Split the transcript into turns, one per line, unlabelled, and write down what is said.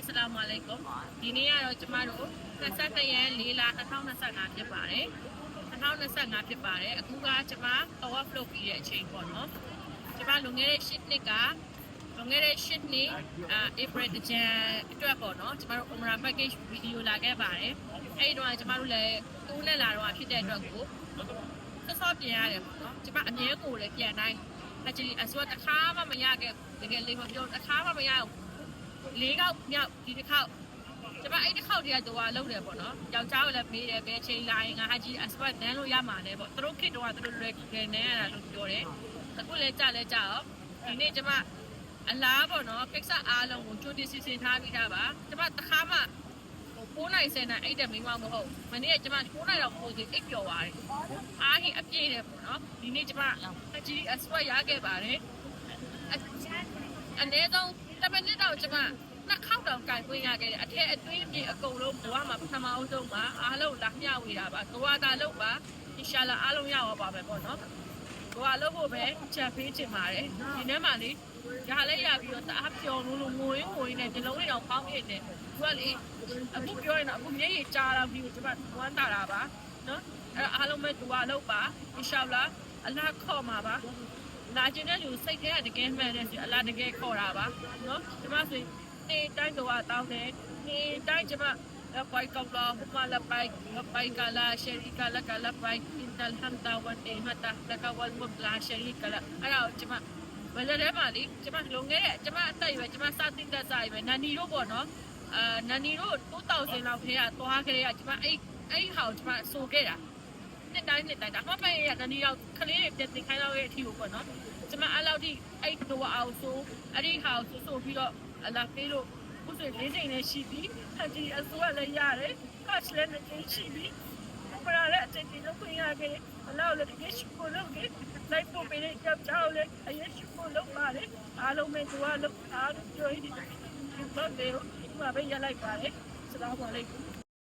Assalamu alaikum ဒီနေ့ကတော့ကျမတို့22ရက်4လ2025ဖြစ်ပါတယ်2025ဖြစ်ပါတယ်အခုကကျမ power flow ပြီးတဲ့အချိန်ပေါ့နော်ကျမလွန်ခဲ့တဲ့8နှစ်April တကြံအတွက်ပေါ့နော်ကျမတို့ Umrah package video လာခဲ့ပါတယ်အဲ့ဒီတော့ကျမတို့လည်းတိုးနဲ့လာတော့ဖြစ်တဲ့အတွက်ကိုဆော့ပြင်ရတယ်ပေါ့နော်ကျမအမြဲကိုလည်းပြန်တိုင်းactually အစိုးရတစ်ခါမှမရခဲ့တကယ်လေးမပြောတစ်ခါမှမရဘူး၄ခေါက်မြောက်ဒီတစ်ခေါက်ကျမအဲ့တစ်ခေါက်တည်းကတော့လောက်တယ်ပေါ့နော်ယောက်ျားကိုလည်းမေးတယ်ဘယ်ချိန်လာရင်ငါဟာကြီး expert နန်းလို့ရမှာလဲပေါ့သူတို့ခေတ်တော့သူတို့လွယ်နန်းရတာလို့ပြောတယ်အခုလည်းကြရောဒီနေ့ကျမအလားပေါ့နော်ကိစ္စအားလုံးကိုကြိုတင်စီစဉ်ထားပြီးသားပါကျမတစ်ခါမှ9နိုင်10နိုင်အဲ့တဲ့မိမမဟုတ်မနေ့ကကျမ9နိုင်တော့ပိုစီအိပ်ပျော်ပါတယ်အားဟိအပြည့်တယ်ပေါ့နော်ဒီနေ့ကျမအကြီး expert ရခဲ့ပါတယ်အနည်းဆုံး10မိနစ်တော့ကျမနှစ်ခေါက်တောင်ကြိုင်ပွင့်ရခဲ့တယ်အထက်အတွင်းပြေအကုန်လုံးဘဝမှာပထမအောင်ဆုံးမှာအားလုံးလာမျှဝေတာပါကိုဝါတာလို့ပါအင်ရှာလာအားလုံးရပါမယ်ပေါ့နော်ကိုဝါလို့ဖို့ပဲချက်ပေးချင်ပါတယ်ဒီနေ့မှလေဒါလည်းရပြီးတော့တအားပျော်လို့ငိုရင်းနဲ့ဒီလုံးလေးတော့ပေါင်းနေတယ်သူကလေအခုပြောရင်တော့အခုမျက်ရည်ကြားလာပြီးကျမဝမ်းတာတာပါနော်အဲအားလုံးပဲသူကလို့ပါအင်ရှာလာအလားခေါ်မှာပါလာကျင်တဲ့လူစိတ်ထဲကတကယ်မှန်တယ်ဆိုအလားတကယ်ခေါ်တာပါနော်ကျမဆိုနေတိုင်းတော့တောင်းတယ်နေတိုင်းကျမပိုက်ကောက်တော့မလာပိုက်ကလာရှရီကလာကလာပိုက်အင်တလ်ဟမ်ဒါဝတ်တေမတာလကဝတ်မလာရှရီကလာအဲ့ဒါကျမဘယ်လဲပါလိကျမလုံခဲ့တဲ့ကျမအသက်ရွယ်ကျမစတင်သက်စားရွယ်နန်နီတို့ပေါ့နော်နန်နီတို့2000လောက်ခေတ်ကသွားခဲ့တဲ့ကျမအဲ့ဟာကိုကျမဆိုခဲ့တာနှစ်တိုင်းဒါမှမဟုတ်ရနန်နီရောက်ကလေးတွေပြင်ခိုင်းတော့ရဲ့အထီကိုပေါ့နော်ကျမအဲ့လောက်ထိအဲ့တော့အောင်ဆိုအဲ့ဒီဟာကိုဆိုပြီးတော့အလားပေးလို့ခုဆို၄ချိန်နဲ့ရှိပြီးဒီအစိုးရလည်းရတယ်ကတ်လည်းနဲ့ရှိပြီးဘယ်လိုလဲအချိန်ကြီးလို့ခွင့်ရခဲ့အလားလည်းတကယ်ရှိဖို့လုပ်ခဲ့လိုက်ဖို့ပေးတဲ့ကြောက်ကြောက်လည်းအရေးရှိဖို့လုပ်ပါလေအားလုံးပဲသူကလုပ်အားကြွေးဒီတော့လေဒီမှာပဲရလိုက်ပါလေဆလာမအလိုင်ကွမ်